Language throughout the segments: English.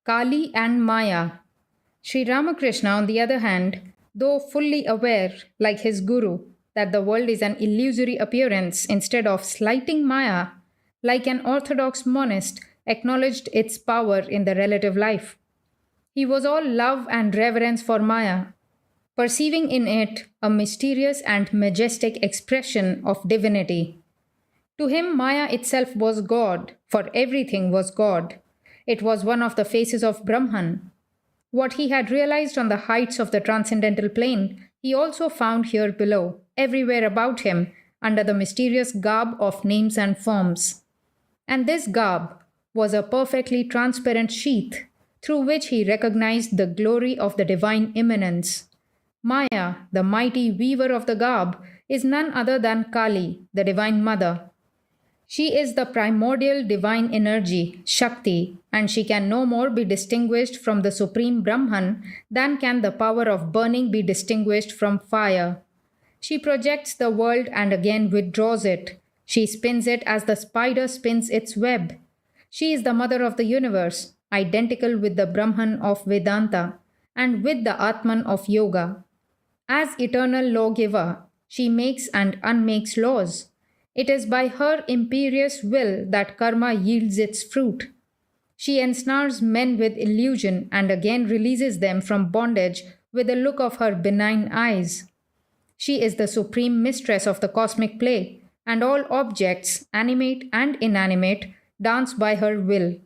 Kali and Maya. Sri Ramakrishna, on the other hand, though fully aware, like his guru, that the world is an illusory appearance, instead of slighting Maya, like an orthodox monist, acknowledged its power in the relative life. He was all love and reverence for Maya, perceiving in it a mysterious and majestic expression of divinity. To him, Maya itself was God, for everything was God. It was one of the faces of Brahman. What he had realized on the heights of the transcendental plane, he also found here below, everywhere about him, under the mysterious garb of names and forms. And this garb was a perfectly transparent sheath through which he recognized the glory of the divine immanence. Maya, the mighty weaver of the garb, is none other than Kali, the divine mother. She is the primordial divine energy, Shakti, and she can no more be distinguished from the supreme Brahman than can the power of burning be distinguished from fire. She projects the world and again withdraws it. She spins it as the spider spins its web. She is the mother of the universe, identical with the Brahman of Vedanta and with the Atman of Yoga. As eternal lawgiver, she makes and unmakes laws. It is by her imperious will that karma yields its fruit. She ensnares men with illusion and again releases them from bondage with a look of her benign eyes. She is the supreme mistress of the cosmic play, and all objects, animate and inanimate, dance by her will.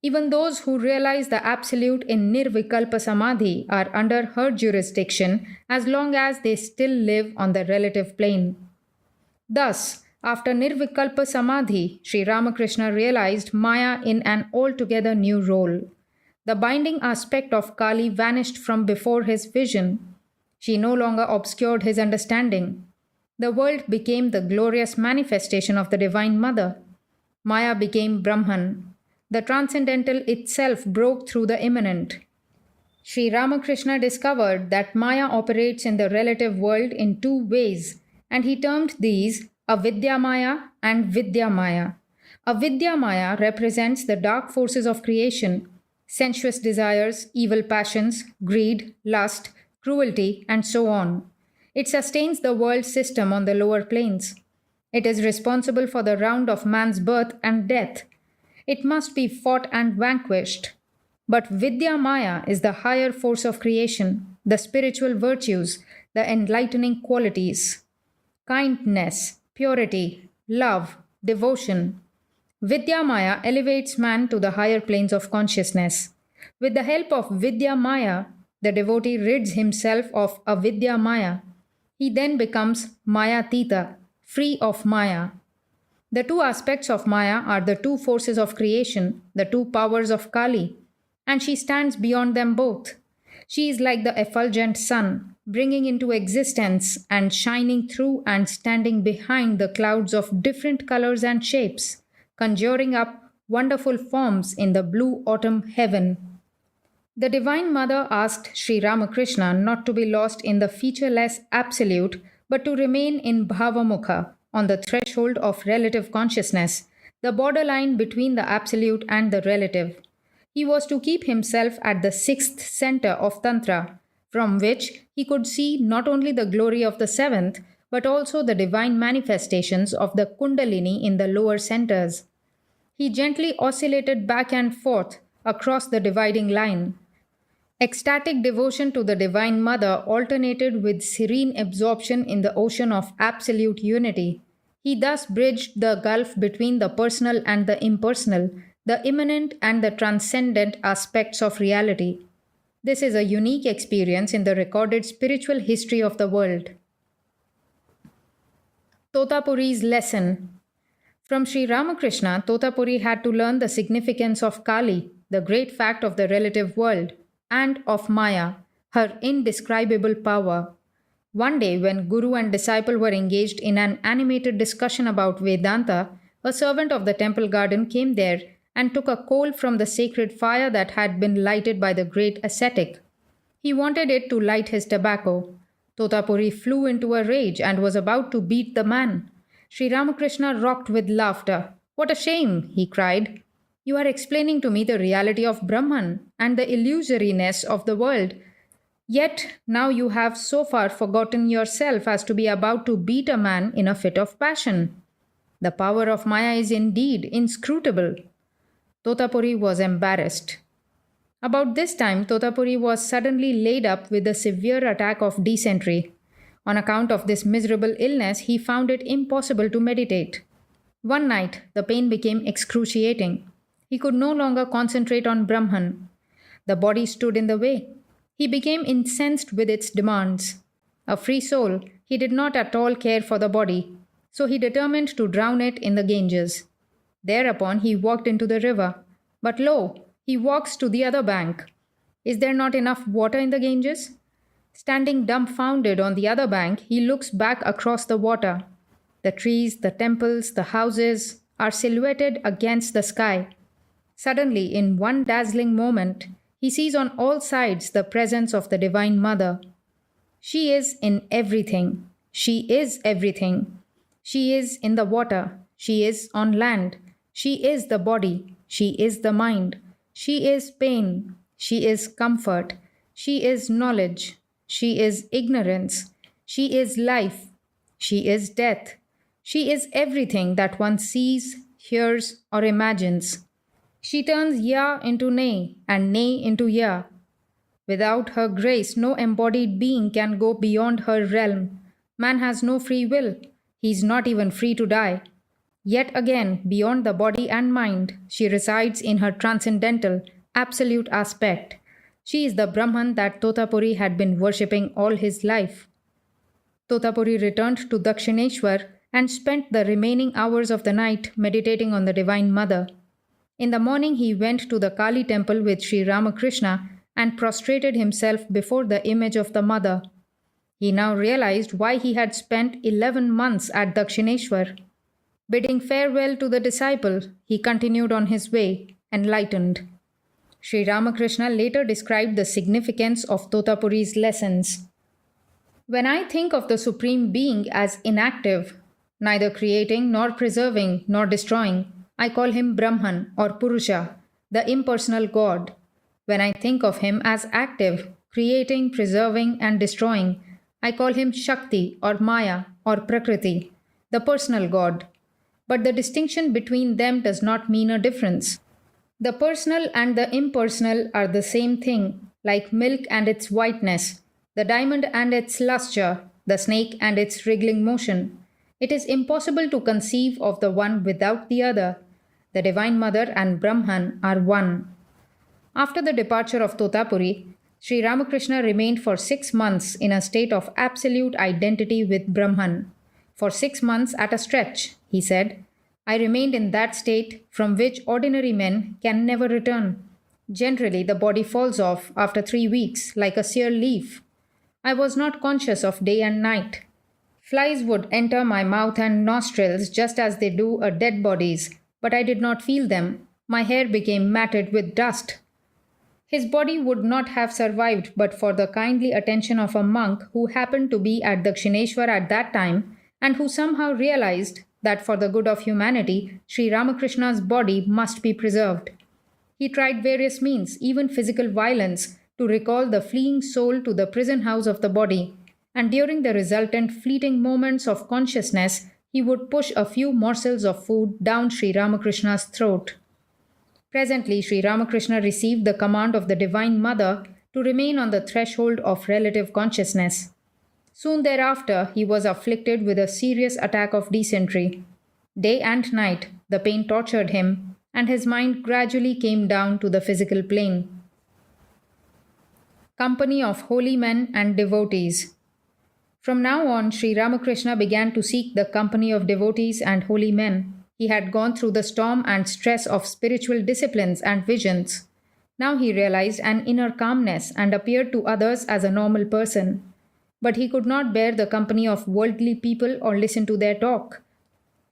Even those who realize the absolute in Nirvikalpa Samadhi are under her jurisdiction as long as they still live on the relative plane. Thus, after Nirvikalpa Samadhi, Sri Ramakrishna realized Maya in an altogether new role. The binding aspect of Kali vanished from before his vision. She no longer obscured his understanding. The world became the glorious manifestation of the Divine Mother. Maya became Brahman. The transcendental itself broke through the immanent. Sri Ramakrishna discovered that Maya operates in the relative world in two ways, and he termed these Avidya Maya and Vidya Maya. Avidya Maya represents the dark forces of creation, sensuous desires, evil passions, greed, lust, cruelty, and so on. It sustains the world system on the lower planes. It is responsible for the round of man's birth and death. It must be fought and vanquished. But Vidya Maya is the higher force of creation, the spiritual virtues, the enlightening qualities. Kindness, purity, love, devotion. Vidya Maya elevates man to the higher planes of consciousness. With the help of Vidya Maya, the devotee rids himself of Avidya Maya. He then becomes Maya Tita, free of Maya. The two aspects of Maya are the two forces of creation, the two powers of Kali, and she stands beyond them both. She is like the effulgent sun, bringing into existence and shining through and standing behind the clouds of different colors and shapes, conjuring up wonderful forms in the blue autumn heaven. The Divine Mother asked Sri Ramakrishna not to be lost in the featureless absolute, but to remain in Bhavamukha, on the threshold of relative consciousness, the borderline between the absolute and the relative. He was to keep himself at the sixth center of Tantra, from which he could see not only the glory of the seventh, but also the divine manifestations of the Kundalini in the lower centers. He gently oscillated back and forth across the dividing line. Ecstatic devotion to the Divine Mother alternated with serene absorption in the ocean of absolute unity. He thus bridged the gulf between the personal and the impersonal, the immanent and the transcendent aspects of reality. This is a unique experience in the recorded spiritual history of the world. Totapuri's lesson. From Sri Ramakrishna, Totapuri had to learn the significance of Kali, the great fact of the relative world, and of Maya, her indescribable power. One day, when Guru and disciple were engaged in an animated discussion about Vedanta, a servant of the temple garden came there and took a coal from the sacred fire that had been lighted by the great ascetic. He wanted it to light his tobacco. Totapuri flew into a rage and was about to beat the man. Sri Ramakrishna rocked with laughter. "What a shame!" he cried. You are explaining to me the reality of Brahman and the illusoriness of the world. Yet now you have so far forgotten yourself as to be about to beat a man in a fit of passion. The power of Maya is indeed inscrutable. Totapuri was embarrassed. About this time, Totapuri was suddenly laid up with a severe attack of dysentery. On account of this miserable illness, he found it impossible to meditate. One night, the pain became excruciating. He could no longer concentrate on Brahman. The body stood in the way. He became incensed with its demands. A free soul, he did not at all care for the body, so he determined to drown it in the Ganges. Thereupon he walked into the river. But lo, he walks to the other bank. Is there not enough water in the Ganges? Standing dumbfounded on the other bank, he looks back across the water. The trees, the temples, the houses are silhouetted against the sky. Suddenly, in one dazzling moment, he sees on all sides the presence of the Divine Mother. She is in everything. She is everything. She is in the water. She is on land. She is the body. She is the mind. She is pain. She is comfort. She is knowledge. She is ignorance. She is life. She is death. She is everything that one sees, hears, or imagines. She turns ya into nay and nay into ya. Without her grace, no embodied being can go beyond her realm. Man has no free will. He is not even free to die. Yet again, beyond the body and mind, she resides in her transcendental, absolute aspect. She is the Brahman that Totapuri had been worshipping all his life. Totapuri returned to Dakshineshwar and spent the remaining hours of the night meditating on the Divine Mother. In the morning, he went to the Kali temple with Sri Ramakrishna and prostrated himself before the image of the Mother. He now realized why he had spent 11 months at Dakshineshwar. Bidding farewell to the disciple, he continued on his way, enlightened. Sri Ramakrishna later described the significance of Totapuri's lessons. When I think of the Supreme Being as inactive, neither creating nor preserving nor destroying, I call him Brahman or Purusha, the impersonal God. When I think of him as active, creating, preserving, and destroying, I call him Shakti or Maya or Prakriti, the personal God. But the distinction between them does not mean a difference. The personal and the impersonal are the same thing, like milk and its whiteness, the diamond and its luster, the snake and its wriggling motion. It is impossible to conceive of the one without the other. The Divine Mother and Brahman are one. After the departure of Totapuri, Sri Ramakrishna remained for 6 months in a state of absolute identity with Brahman. For 6 months at a stretch, he said, I remained in that state from which ordinary men can never return. Generally, the body falls off after 3 weeks like a sere leaf. I was not conscious of day and night. Flies would enter my mouth and nostrils just as they do a dead body's, but I did not feel them. My hair became matted with dust. His body would not have survived but for the kindly attention of a monk who happened to be at Dakshineshwar at that time and who somehow realized that for the good of humanity, Sri Ramakrishna's body must be preserved. He tried various means, even physical violence, to recall the fleeing soul to the prison house of the body, and during the resultant fleeting moments of consciousness, he would push a few morsels of food down Sri Ramakrishna's throat. Presently, Sri Ramakrishna received the command of the Divine Mother to remain on the threshold of relative consciousness. Soon thereafter, he was afflicted with a serious attack of dysentery. Day and night, the pain tortured him, and his mind gradually came down to the physical plane. Company of holy men and devotees. From now on, Sri Ramakrishna began to seek the company of devotees and holy men. He had gone through the storm and stress of spiritual disciplines and visions. Now he realized an inner calmness and appeared to others as a normal person. But he could not bear the company of worldly people or listen to their talk.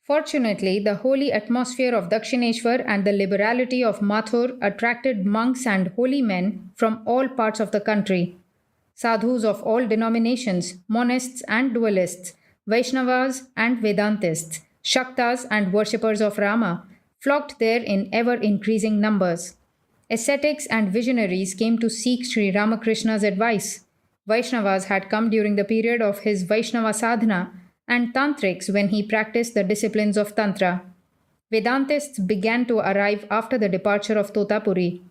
Fortunately, the holy atmosphere of Dakshineshwar and the liberality of Mathur attracted monks and holy men from all parts of the country. Sadhus of all denominations, monists and dualists, Vaishnavas and Vedantists, Shaktas and worshippers of Rama, flocked there in ever increasing numbers. Ascetics and visionaries came to seek Sri Ramakrishna's advice. Vaishnavas had come during the period of his Vaishnava sadhana, and Tantrics when he practiced the disciplines of Tantra. Vedantists began to arrive after the departure of Totapuri.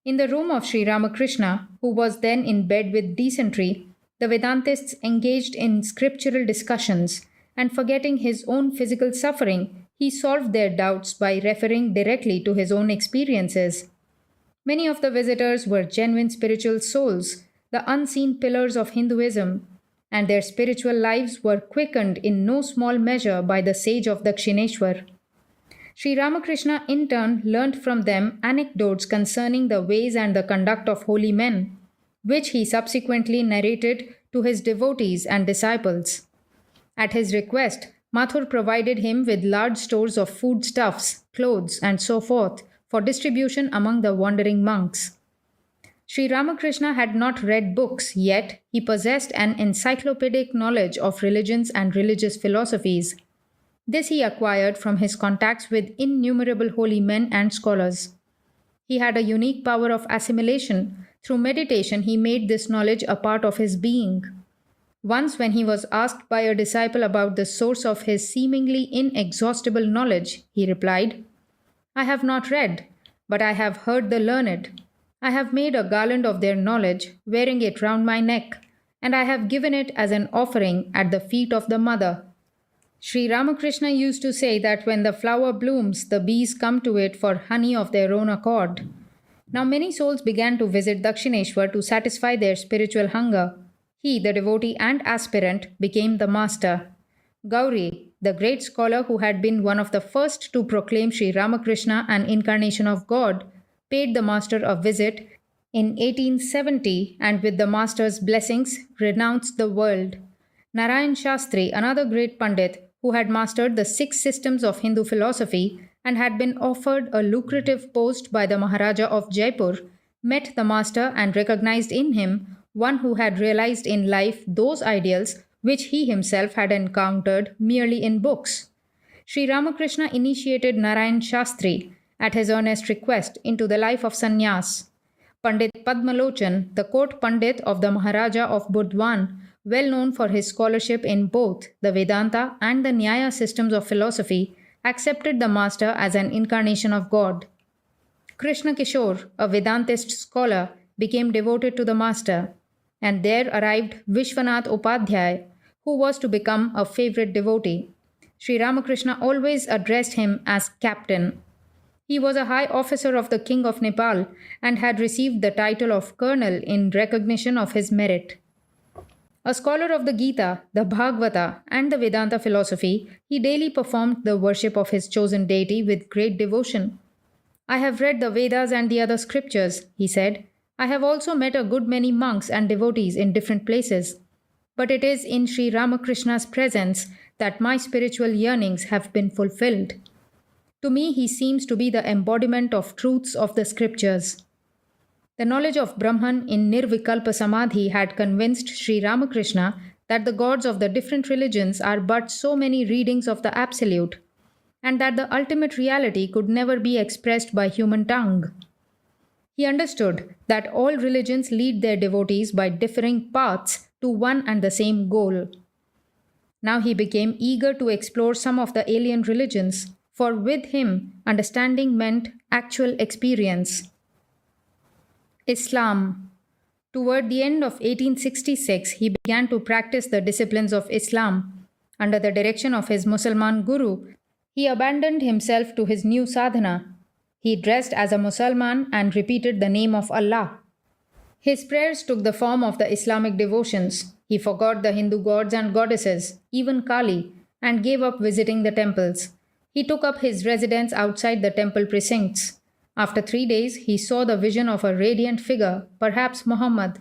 In the room of Sri Ramakrishna, who was then in bed with dysentery, the Vedantists engaged in scriptural discussions, and forgetting his own physical suffering, he solved their doubts by referring directly to his own experiences. Many of the visitors were genuine spiritual souls, the unseen pillars of Hinduism, and their spiritual lives were quickened in no small measure by the sage of Dakshineshwar. Sri Ramakrishna in turn learnt from them anecdotes concerning the ways and the conduct of holy men, which he subsequently narrated to his devotees and disciples. At his request, Mathur provided him with large stores of foodstuffs, clothes, and so forth for distribution among the wandering monks. Sri Ramakrishna had not read books, yet he possessed an encyclopedic knowledge of religions and religious philosophies. This he acquired from his contacts with innumerable holy men and scholars. He had a unique power of assimilation. Through meditation, he made this knowledge a part of his being. Once, when he was asked by a disciple about the source of his seemingly inexhaustible knowledge, he replied, "I have not read, but I have heard the learned. I have made a garland of their knowledge, wearing it round my neck, and I have given it as an offering at the feet of the mother." Sri Ramakrishna used to say that when the flower blooms, the bees come to it for honey of their own accord. Now many souls began to visit Dakshineshwar to satisfy their spiritual hunger. He, the devotee and aspirant, became the master. Gauri, the great scholar who had been one of the first to proclaim Sri Ramakrishna an incarnation of God, paid the master a visit in 1870 and with the master's blessings renounced the world. Narayan Shastri, another great Pandit who had mastered the 6 systems of Hindu philosophy and had been offered a lucrative post by the Maharaja of Jaipur, met the master and recognized in him one who had realized in life those ideals which he himself had encountered merely in books. Sri Ramakrishna initiated Narayan Shastri, at his earnest request, into the life of sannyas. Pandit Padmalochan, the court Pandit of the Maharaja of Burdwan, well known for his scholarship in both the Vedanta and the Nyaya systems of philosophy, accepted the master as an incarnation of God. Krishna Kishore, a Vedantist scholar, became devoted to the master, and there arrived Vishwanath Upadhyay, who was to become a favorite devotee. Sri Ramakrishna always addressed him as Captain. He was a high officer of the King of Nepal and had received the title of Colonel in recognition of his merit. A scholar of the Gita, the Bhagavata, and the Vedanta philosophy, he daily performed the worship of his chosen deity with great devotion. "I have read the Vedas and the other scriptures," he said. "I have also met a good many monks and devotees in different places. But it is in Sri Ramakrishna's presence that my spiritual yearnings have been fulfilled. To me, he seems to be the embodiment of truths of the scriptures." The knowledge of Brahman in Nirvikalpa Samadhi had convinced Sri Ramakrishna that the gods of the different religions are but so many readings of the Absolute, and that the ultimate reality could never be expressed by human tongue. He understood that all religions lead their devotees by differing paths to one and the same goal. Now he became eager to explore some of the alien religions, for with him, understanding meant actual experience. Islam. Toward the end of 1866, he began to practice the disciplines of Islam. Under the direction of his Musalman guru, he abandoned himself to his new sadhana. He dressed as a Musalman and repeated the name of Allah. His prayers took the form of the Islamic devotions. He forgot the Hindu gods and goddesses, even Kali, and gave up visiting the temples. He took up his residence outside the temple precincts. After 3 days, he saw the vision of a radiant figure, perhaps Muhammad.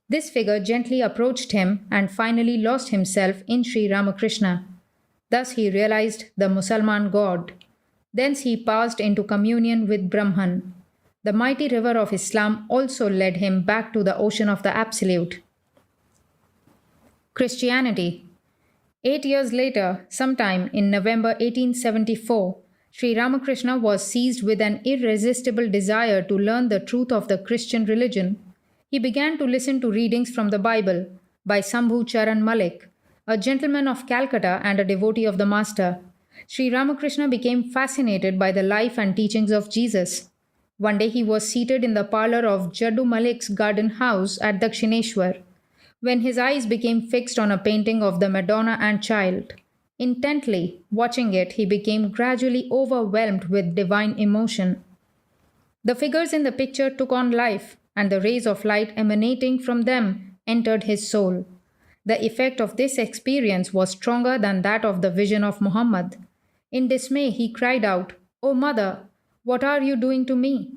This figure gently approached him and finally lost himself in Sri Ramakrishna. Thus he realized the Musalman God. Thence he passed into communion with Brahman. The mighty river of Islam also led him back to the ocean of the Absolute. Christianity. 8 years later, sometime in November 1874, Sri Ramakrishna was seized with an irresistible desire to learn the truth of the Christian religion. He began to listen to readings from the Bible by Sambhu Charan Malik, a gentleman of Calcutta and a devotee of the Master. Sri Ramakrishna became fascinated by the life and teachings of Jesus. One day he was seated in the parlor of Jaddu Malik's garden house at Dakshineshwar, when his eyes became fixed on a painting of the Madonna and Child. Intently watching it, he became gradually overwhelmed with divine emotion. The figures in the picture took on life, and the rays of light emanating from them entered his soul. The effect of this experience was stronger than that of the vision of Muhammad. In dismay, he cried out, "O Mother, what are you doing to me?"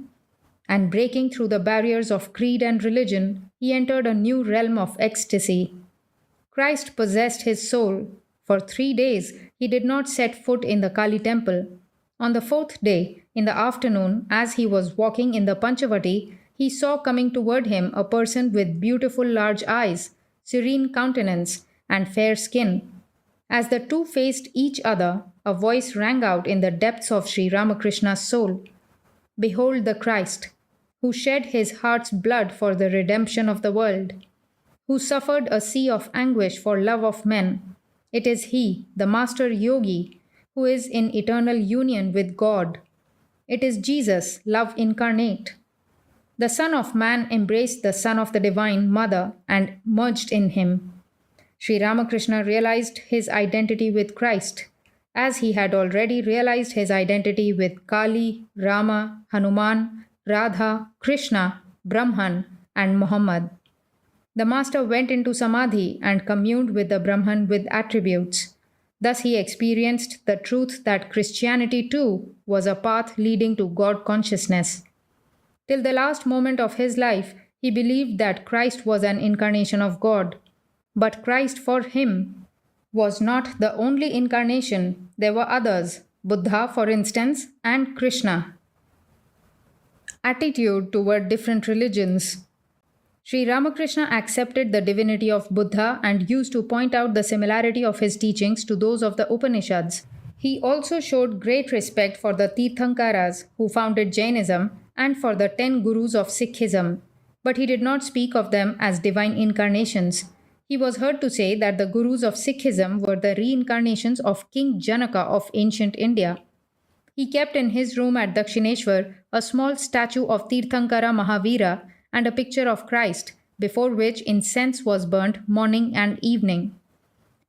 And breaking through the barriers of creed and religion, he entered a new realm of ecstasy. Christ possessed his soul. For 3 days, he did not set foot in the Kali temple. On the fourth day, in the afternoon, as he was walking in the Panchavati, he saw coming toward him a person with beautiful large eyes, serene countenance, and fair skin. As the two faced each other, a voice rang out in the depths of Sri Ramakrishna's soul. "Behold the Christ, who shed his heart's blood for the redemption of the world, who suffered a sea of anguish for love of men. It is he, the Master Yogi, who is in eternal union with God. It is Jesus, love incarnate. The Son of Man embraced the Son of the Divine Mother and merged in him." Sri Ramakrishna realized his identity with Christ, as he had already realized his identity with Kali, Rama, Hanuman, Radha, Krishna, Brahman, and Muhammad. The Master went into Samadhi and communed with the Brahman with attributes. Thus he experienced the truth that Christianity too was a path leading to God consciousness. Till the last moment of his life, he believed that Christ was an incarnation of God. But Christ for him was not the only incarnation. There were others, Buddha, for instance, and Krishna. Attitude toward different religions. Sri Ramakrishna accepted the divinity of Buddha and used to point out the similarity of his teachings to those of the Upanishads. He also showed great respect for the Tirthankaras who founded Jainism and for the 10 gurus of Sikhism, but he did not speak of them as divine incarnations. He was heard to say that the gurus of Sikhism were the reincarnations of King Janaka of ancient India. He kept in his room at Dakshineshwar a small statue of Tirthankara Mahavira and a picture of Christ, before which incense was burnt morning and evening.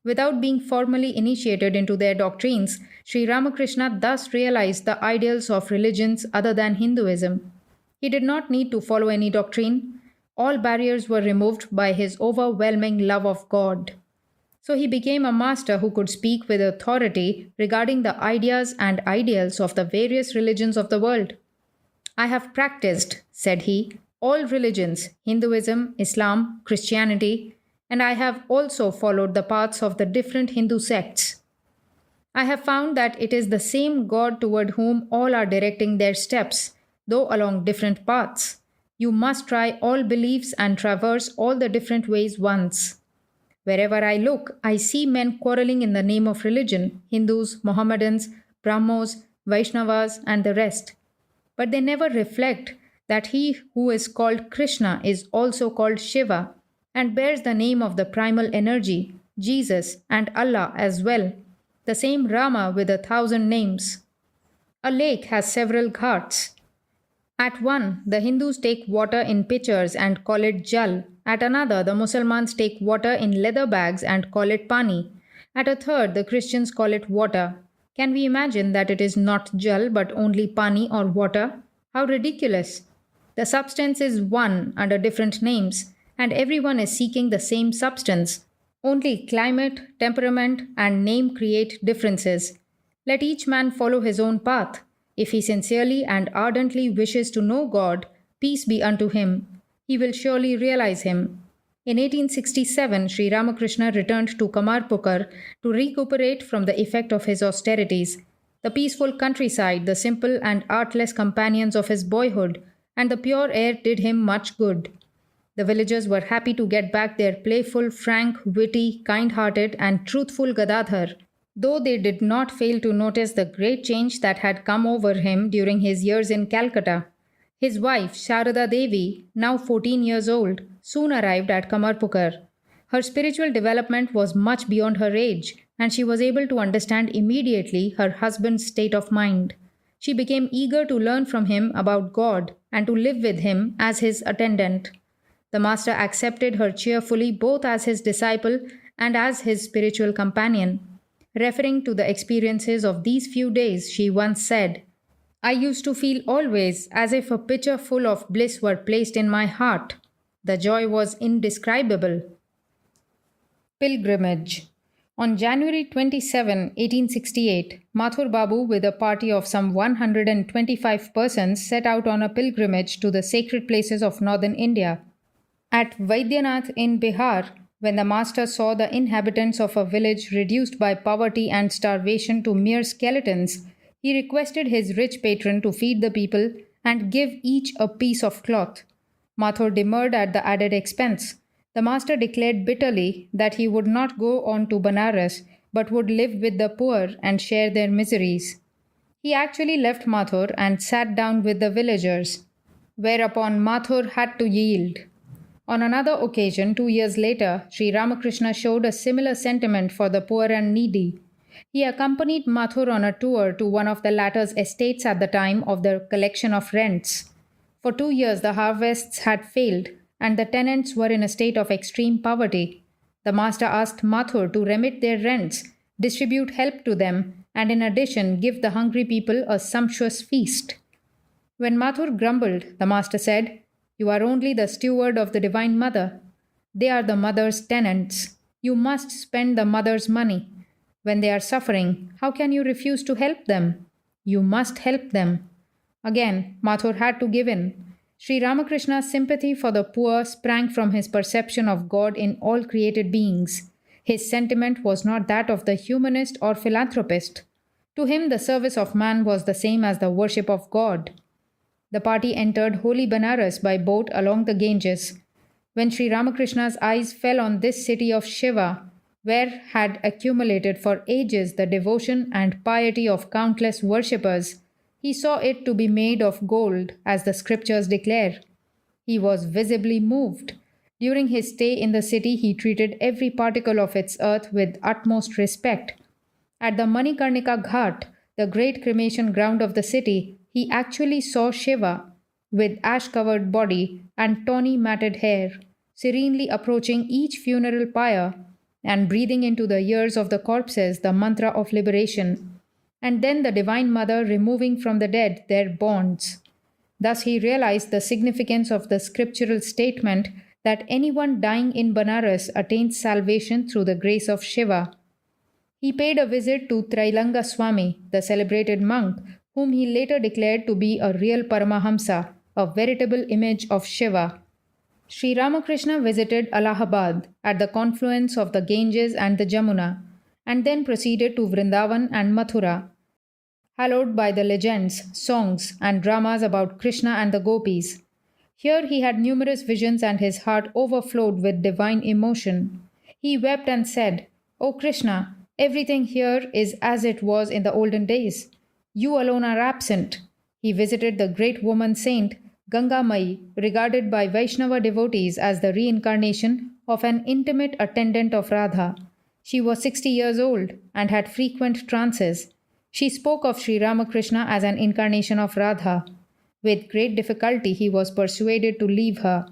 Without being formally initiated into their doctrines, Sri Ramakrishna thus realized the ideals of religions other than Hinduism. He did not need to follow any doctrine. All barriers were removed by his overwhelming love of God. So he became a master who could speak with authority regarding the ideas and ideals of the various religions of the world. "I have practiced," said he, "all religions, Hinduism, Islam, Christianity, and I have also followed the paths of the different Hindu sects. I have found that it is the same God toward whom all are directing their steps, though along different paths. You must try all beliefs and traverse all the different ways once. Wherever I look, I see men quarreling in the name of religion, Hindus, Mohammedans, Brahmos, Vaishnavas, and the rest. But they never reflect that he who is called Krishna is also called Shiva and bears the name of the primal energy, Jesus, and Allah as well, the same Rama with 1,000 names. A lake has several ghats. At one, the Hindus take water in pitchers and call it jal. At another, the Muslims take water in leather bags and call it pani. At a third, the Christians call it water. Can we imagine that it is not jal but only pani or water? How ridiculous! The substance is one under different names, and everyone is seeking the same substance. Only climate, temperament, and name create differences. Let each man follow his own path. If he sincerely and ardently wishes to know God, peace be unto him. He will surely realize him. In 1867, Sri Ramakrishna returned to Kamarpukar to recuperate from the effect of his austerities. The peaceful countryside, the simple and artless companions of his boyhood, and the pure air did him much good. The villagers were happy to get back their playful, frank, witty, kind-hearted, and truthful Gadadhar. though they did not fail to notice the great change that had come over him during his years in Calcutta. His wife, Sharada Devi, now 14 years old, soon arrived at Kamarpukar. Her spiritual development was much beyond her age, and she was able to understand immediately her husband's state of mind. She became eager to learn from him about God and to live with him as his attendant. The master accepted her cheerfully both as his disciple and as his spiritual companion. Referring to the experiences of these few days, she once said, I used to feel always as if a pitcher full of bliss were placed in my heart. The joy was indescribable. Pilgrimage. On January 27, 1868, Mathur Babu, with a party of some 125 persons, set out on a pilgrimage to the sacred places of northern India. At Vaidyanath in Bihar, when the master saw the inhabitants of a village reduced by poverty and starvation to mere skeletons, he requested his rich patron to feed the people and give each a piece of cloth. Mathur demurred at the added expense. The master declared bitterly that he would not go on to Banaras but would live with the poor and share their miseries. He actually left Mathur and sat down with the villagers, whereupon Mathur had to yield. On another occasion, 2 years later, Sri Ramakrishna showed a similar sentiment for the poor and needy. He accompanied Mathur on a tour to one of the latter's estates at the time of the collection of rents. For 2 years, the harvests had failed, and the tenants were in a state of extreme poverty. The master asked Mathur to remit their rents, distribute help to them, and in addition give the hungry people a sumptuous feast. When Mathur grumbled, the master said, You are only the steward of the Divine Mother. They are the mother's tenants. You must spend the mother's money. When they are suffering, how can you refuse to help them? You must help them. Again, Mathur had to give in. Sri Ramakrishna's sympathy for the poor sprang from his perception of God in all created beings. His sentiment was not that of the humanist or philanthropist. To him, the service of man was the same as the worship of God. The party entered holy Banaras by boat along the Ganges. When Sri Ramakrishna's eyes fell on this city of Shiva, where had accumulated for ages the devotion and piety of countless worshippers, he saw it to be made of gold, as the scriptures declare. He was visibly moved. During his stay in the city, he treated every particle of its earth with utmost respect. At the Manikarnika Ghat, the great cremation ground of the city, he actually saw Shiva, with ash-covered body and tawny matted hair, serenely approaching each funeral pyre and breathing into the ears of the corpses the mantra of liberation, and then the Divine Mother removing from the dead their bonds. Thus he realized the significance of the scriptural statement that anyone dying in Banaras attains salvation through the grace of Shiva. He paid a visit to Trailanga Swami, the celebrated monk, whom he later declared to be a real Paramahamsa, a veritable image of Shiva. Sri Ramakrishna visited Allahabad at the confluence of the Ganges and the Jamuna, and then proceeded to Vrindavan and Mathura, hallowed by the legends, songs, and dramas about Krishna and the gopis. Here he had numerous visions and his heart overflowed with divine emotion. He wept and said, O Krishna, everything here is as it was in the olden days. You alone are absent. He visited the great woman saint, Ganga Mai, regarded by Vaishnava devotees as the reincarnation of an intimate attendant of Radha. She was 60 years old and had frequent trances. She spoke of Sri Ramakrishna as an incarnation of Radha. With great difficulty, he was persuaded to leave her.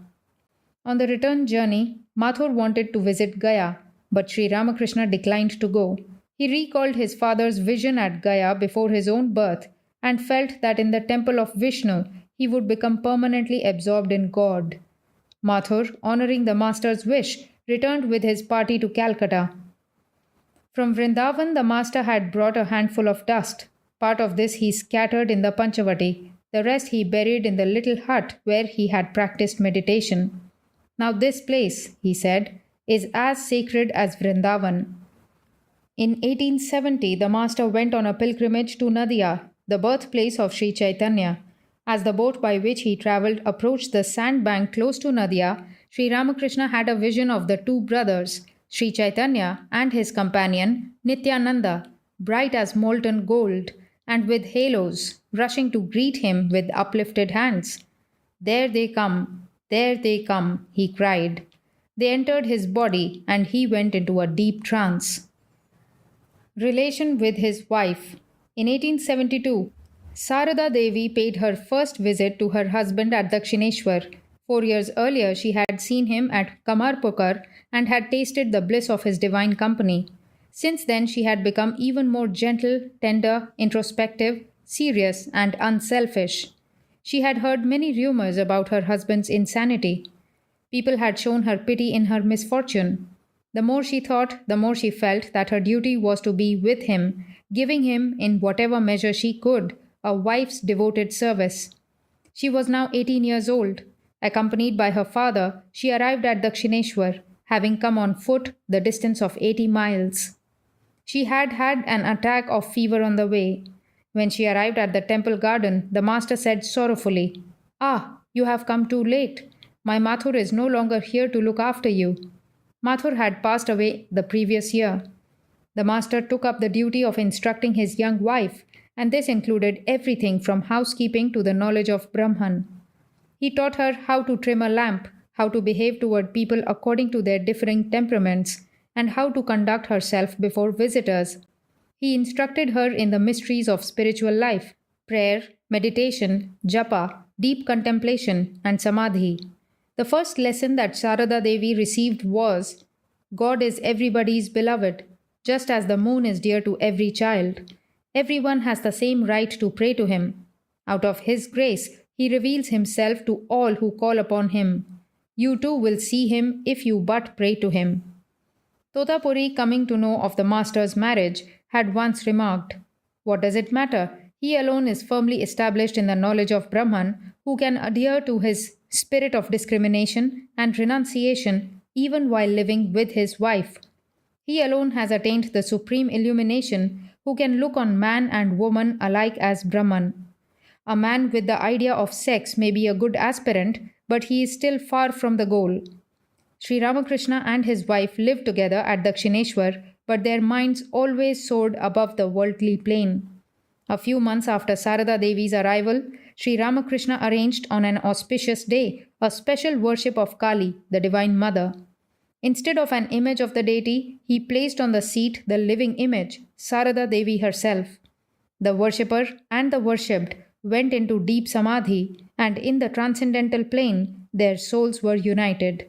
On the return journey, Mathur wanted to visit Gaya, but Sri Ramakrishna declined to go. He recalled his father's vision at Gaya before his own birth and felt that in the temple of Vishnu he would become permanently absorbed in God. Mathur, honoring the master's wish, returned with his party to Calcutta. From Vrindavan, the master had brought a handful of dust. Part of this he scattered in the Panchavati. The rest he buried in the little hut where he had practiced meditation. Now this place, he said, is as sacred as Vrindavan. In 1870, the master went on a pilgrimage to Nadia, the birthplace of Sri Chaitanya. As the boat by which he travelled approached the sandbank close to Nadia, Sri Ramakrishna had a vision of the two brothers, Sri Chaitanya and his companion Nityananda, bright as molten gold, and with halos, rushing to greet him with uplifted hands. There they come, he cried. They entered his body, and he went into a deep trance. Relation with his wife. In 1872, Sarada Devi paid her first visit to her husband at Dakshineshwar. 4 years earlier, she had seen him at Kamarpukar and had tasted the bliss of his divine company. Since then, she had become even more gentle, tender, introspective, serious, and unselfish. She had heard many rumors about her husband's insanity. People had shown her pity in her misfortune. The more she thought, the more she felt that her duty was to be with him, giving him, in whatever measure she could, a wife's devoted service. She was now 18 years old. Accompanied by her father, she arrived at Dakshineshwar, having come on foot the distance of 80 miles. She had had an attack of fever on the way. When she arrived at the temple garden, the master said sorrowfully, "Ah, you have come too late. My Mathur is no longer here to look after you." Mathur had passed away the previous year. The master took up the duty of instructing his young wife, and this included everything from housekeeping to the knowledge of Brahman. He taught her how to trim a lamp, how to behave toward people according to their differing temperaments, and how to conduct herself before visitors. He instructed her in the mysteries of spiritual life, prayer, meditation, japa, deep contemplation, and samadhi. The first lesson that Sarada Devi received was, God is everybody's beloved, just as the moon is dear to every child. Everyone has the same right to pray to him. Out of his grace, he reveals himself to all who call upon him. You too will see him if you but pray to him. Totapuri, coming to know of the master's marriage, had once remarked, "What does it matter? He alone is firmly established in the knowledge of Brahman, who can adhere to his spirit of discrimination and renunciation even while living with his wife. He alone has attained the supreme illumination, who can look on man and woman alike as Brahman. A man with the idea of sex may be a good aspirant, but he is still far from the goal." Sri Ramakrishna and his wife lived together at Dakshineshwar, but their minds always soared above the worldly plane. A few months after Sarada Devi's arrival, Sri Ramakrishna arranged on an auspicious day a special worship of Kali, the Divine Mother. Instead of an image of the deity, he placed on the seat the living image, Sarada Devi herself. The worshipper and the worshipped went into deep samadhi, and in the transcendental plane, their souls were united.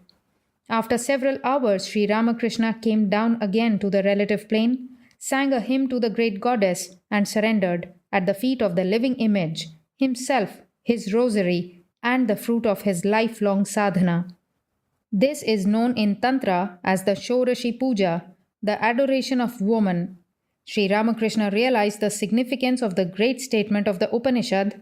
After several hours, Sri Ramakrishna came down again to the relative plane, sang a hymn to the great goddess, and surrendered at the feet of the living image, himself, his rosary, and the fruit of his lifelong sadhana. This is known in Tantra as the Shorashi Puja, the adoration of woman. Sri Ramakrishna realized the significance of the great statement of the Upanishad,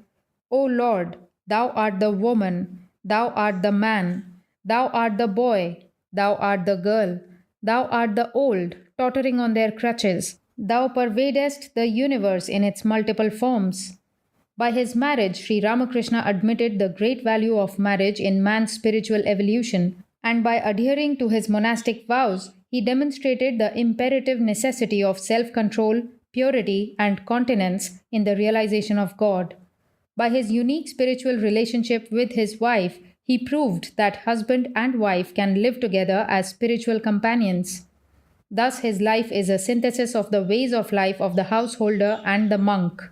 "O Lord, thou art the woman, thou art the man, thou art the boy, thou art the girl, thou art the old, tottering on their crutches. Thou pervadest the universe in its multiple forms." By his marriage, Sri Ramakrishna admitted the great value of marriage in man's spiritual evolution, and by adhering to his monastic vows, he demonstrated the imperative necessity of self-control, purity, and continence in the realization of God. By his unique spiritual relationship with his wife, he proved that husband and wife can live together as spiritual companions. Thus, his life is a synthesis of the ways of life of the householder and the monk.